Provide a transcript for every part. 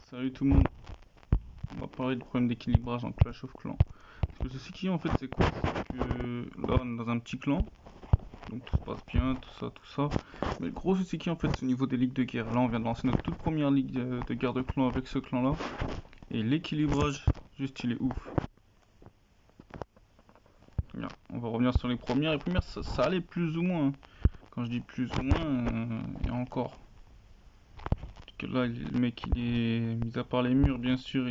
Salut tout le monde, on va parler du problème d'équilibrage en Clash of Clans. Parce que ce qui en fait c'est quoi? C'est que là on est dans un petit clan, donc tout se passe bien, tout ça. Mais le gros souci qui en fait c'est au niveau des ligues de guerre. Là on vient de lancer notre toute première ligue de guerre de clan avec ce clan là. Et l'équilibrage, juste il est ouf. Regarde, on va revenir sur les premières. Les premières ça allait plus ou moins. Quand je dis plus ou moins, il y a encore. Que là le mec il est, mis à part les murs bien sûr,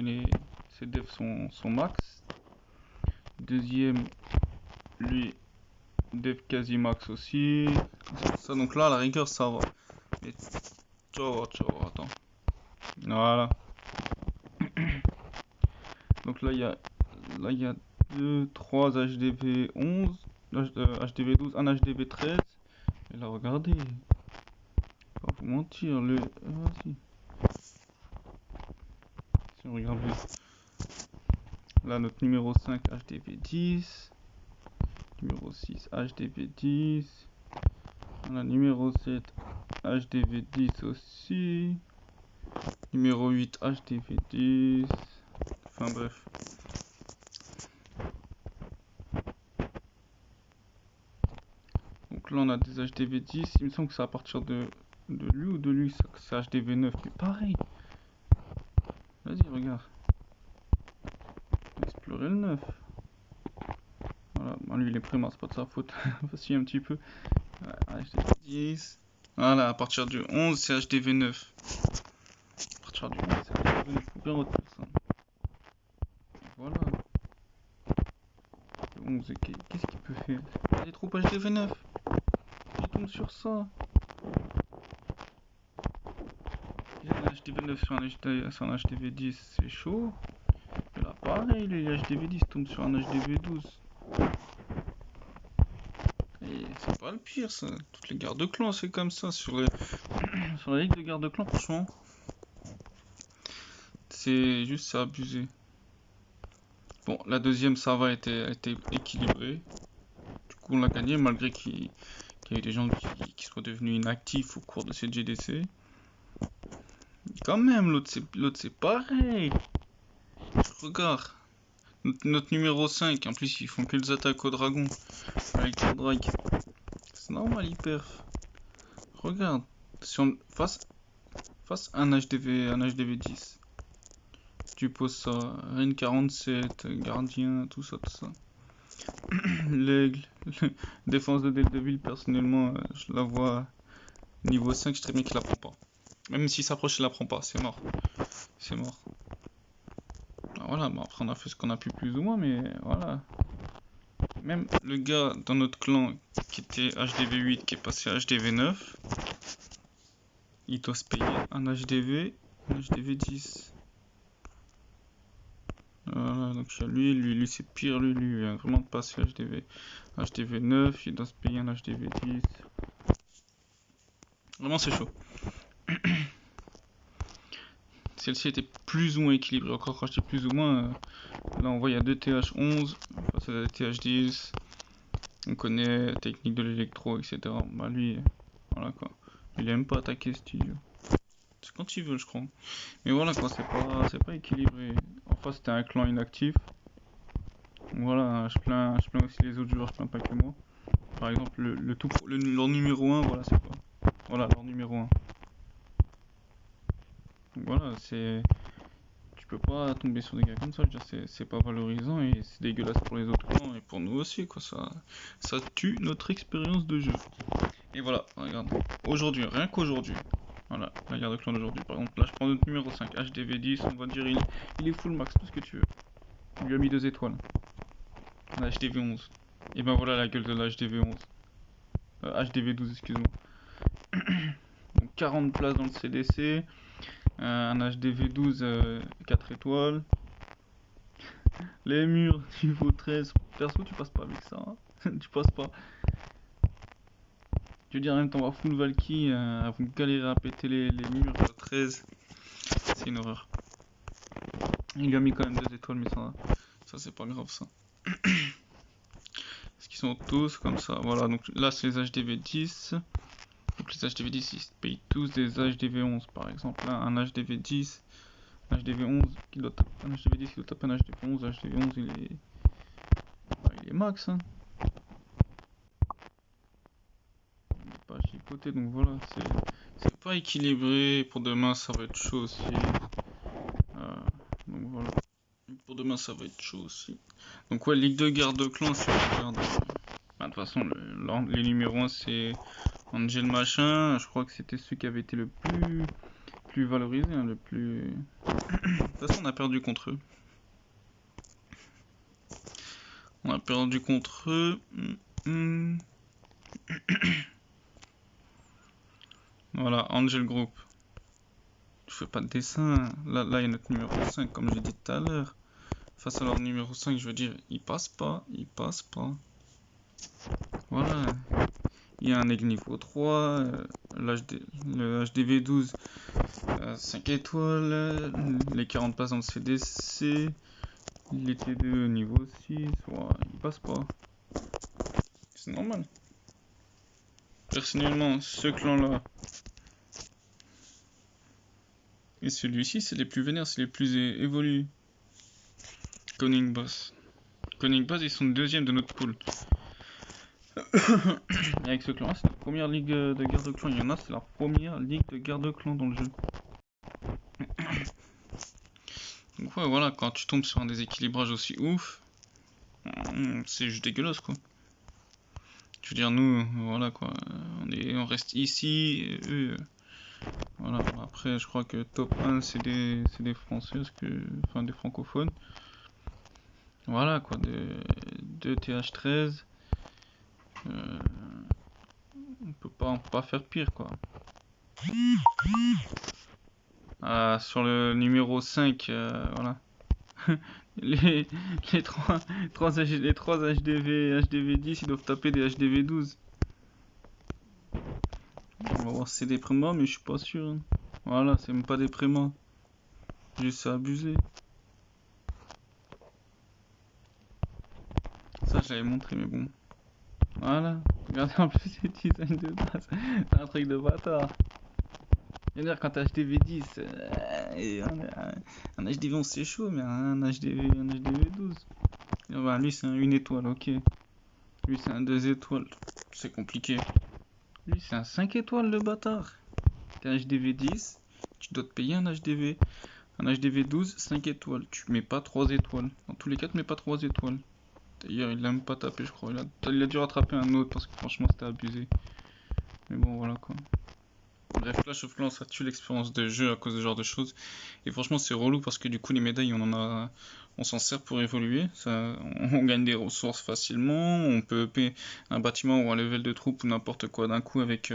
ses devs sont max. Deuxième, lui, dev quasi max aussi. Ça, donc là, à la rigueur, ça va. Mais ciao, attends. Voilà. Donc là, il y a 2, 3 HDV 11, HDV 12, un HDV 13. Et là, regardez. Pas vous mentir, vas-y. Si on regarde là, notre numéro 5, HDV 10. Numéro 6, HDV 10. On a numéro 7, HDV 10 aussi. Numéro 8, HDV 10. Enfin bref. Donc là on a des HDV 10. Il me semble que c'est à partir de lui ou de lui, c'est HDV 9. Mais pareil. Vas-y, regarde. On va explorer le 9. Voilà, bon, lui il est prémat, c'est pas de sa faute. Voici un petit peu. HDV 10. Voilà, à partir du 11, c'est HDV 9. À partir du 11, c'est HDV 9. Faut bien retenir ça. Voilà. Le 11, qu'est-ce qu'il peut faire? Il est trop HDV 9. Il tombe sur ça. Il y a un HDV 9 sur un HDV 10, c'est chaud. Et là, pareil, les HDV 10 tombent sur un HDV 12. Et c'est pas le pire, ça. Toutes les guerres de clans, c'est comme ça. Sur la ligue de guerre de clans, franchement, c'est juste, c'est abusé. Bon, la deuxième, ça va, a été équilibrée. Du coup, on l'a gagné, malgré qu'il y ait des gens qui soient devenus inactifs au cours de cette GDC. Quand même, l'autre c'est pareil. Regarde. Notre numéro 5, en plus ils font que des attaques au dragon avec le drag. C'est normal, il perf. Regarde, si on face un HDV 10, tu poses ça, Reine 47, Gardien, tout ça. L'aigle, défense de Daredevil, personnellement, je la vois niveau 5, je sais très bien qu'il la prend pas. Même s'il s'approche, il la prend pas, c'est mort. C'est mort. Voilà, bon, après on a fait ce qu'on a pu plus ou moins, mais voilà. Même le gars dans notre clan qui était HDV 8 qui est passé à HDV 9, il doit se payer un HDV 10. Voilà, donc lui c'est pire, lui vient vraiment de passer HDV 9, il doit se payer un HDV 10. Vraiment c'est chaud. Celle-ci était plus ou moins équilibrée, encore quand je dis plus ou moins, là on voit il y a 2 TH11 face à des TH10. On connaît la technique de l'électro, etc. Bah lui, voilà quoi. Il aime pas attaquer studio. C'est quand il veut, je crois. Mais voilà quoi, c'est pas équilibré. En face, c'était un clan inactif. Voilà, je plains aussi les autres joueurs, je plains pas que moi. Par exemple, leur numéro 1, voilà, c'est quoi? Voilà, leur numéro 1. Donc voilà, tu peux pas tomber sur des gars comme ça, je veux dire, c'est pas valorisant et c'est dégueulasse pour les autres clans et pour nous aussi, quoi. Ça tue notre expérience de jeu. Et voilà, regarde. Aujourd'hui, rien qu'aujourd'hui. Voilà, la guerre de clan d'aujourd'hui. Par exemple, là, je prends notre numéro 5, HDV 10, on va dire, il est full max, tout ce que tu veux. On lui a mis 2 étoiles. La HDV 11. Et ben voilà la gueule de la HDV 11. HDV 12, excuse-moi. Donc 40 places dans le CDC. Un HDV 12, 4 étoiles. Les murs niveau 13. Perso, tu passes pas avec ça. Hein. Tu passes pas. Tu veux dire, en même temps, on va full Valky. Vous galérez à péter les murs 13. C'est une horreur. Il lui a mis quand même 2 étoiles, mais ça c'est pas grave ça. Parce qu'ils sont tous comme ça. Voilà, donc là c'est les HDV 10. Donc les HDV 10 ils se payent tous des HDV 11 par exemple. Là un HDV 10 un HDV11 qui doit taper un HDV10 qui doit taper un HDV11. HDV11 il est max, hein. Il est pas chipoté, donc voilà, c'est pas équilibré. Pour demain, ça va être chaud aussi. Donc voilà. Pour demain, ça va être chaud aussi. Donc ouais, Ligue de guerre de clans, si on regarde. Bah, de toute façon, les numéros 1, c'est Angel Machin. Je crois que c'était celui qui avait été le plus valorisé, hein, le plus... De toute façon, on a perdu contre eux. On a perdu contre eux. Voilà, Angel Group. Je fais pas de dessin. Là, il y a notre numéro 5, comme j'ai dit tout à l'heure. Face à leur numéro 5, je veux dire, il passe pas. Voilà. Il y a un aigle niveau 3, le HDV12 5 étoiles, les 40 passes dans le CDC, les T2 niveau 6, ouais, il passe pas. C'est normal. Personnellement, ce clan-là et celui-ci, c'est les plus vénères, c'est les plus évolués. Conning Boss. Conning Boss, ils sont deuxième de notre pool. Et avec ce clan-là, c'est la première ligue de guerre de clan. Il y en a, c'est la première ligue de guerre de clan dans le jeu. Donc ouais, voilà, quand tu tombes sur un déséquilibrage aussi ouf, c'est juste dégueulasse, quoi. Je veux dire, nous, voilà, quoi, on reste ici, et eux, voilà. Après, je crois que top 1, c'est des Français, enfin des francophones. Voilà, quoi, de TH13. On peut pas faire pire, quoi. Sur le numéro 5, voilà. les 3 HDV 10, ils doivent taper des HDV 12. On va voir si c'est des prémats, mais je suis pas sûr, hein. Voilà, c'est même pas des prémats. Juste c'est abusé. Ça, je l'avais montré, mais bon. Voilà. Regardez en plus les designs de base. C'est un truc de bâtard. Je veux dire, quand t'as HDV 10, un HDV 11 c'est chaud, mais un HDV 12. Bah, lui, c'est un 1 étoile, ok. Lui, c'est un 2 étoiles. C'est compliqué. Lui, c'est un 5 étoiles, le bâtard. T'es un HDV 10, tu dois te payer un HDV. Un HDV 12, 5 étoiles. Tu mets pas 3 étoiles. Dans tous les cas, tu mets pas 3 étoiles. D'ailleurs, il l'a même pas tapé, je crois. Il a dû rattraper un autre parce que franchement, c'était abusé. Mais bon, voilà quoi. Bref, Clash of Clans, ça tue l'expérience de jeu à cause de ce genre de choses. Et franchement, c'est relou parce que du coup, les médailles, on s'en sert pour évoluer. On gagne des ressources facilement. On peut upper un bâtiment ou un level de troupe ou n'importe quoi d'un coup avec,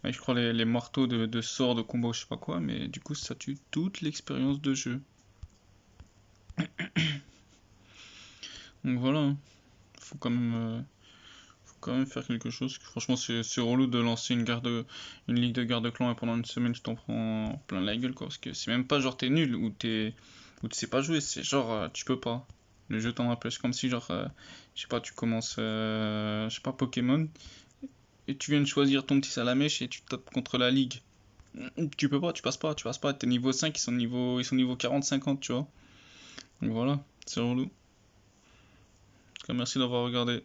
je crois, les marteaux de sorts, de combat ou je sais pas quoi. Mais du coup, ça tue toute l'expérience de jeu. Donc voilà, hein. Faut quand même faire quelque chose. Franchement, c'est relou de lancer une ligue de guerre de clans et pendant une semaine tu t'en prends plein la gueule, quoi. Parce que c'est même pas genre t'es nul ou tu sais pas jouer, c'est genre tu peux pas. Le jeu t'en empêche. Comme si genre, je sais pas, tu commences, je sais pas, Pokémon et tu viens de choisir ton petit salamèche et tu tapes contre la ligue. Tu peux pas, tu passes pas. T'es niveau 5, ils sont niveau 40-50, tu vois. Donc voilà, c'est relou. En tout cas, merci d'avoir regardé.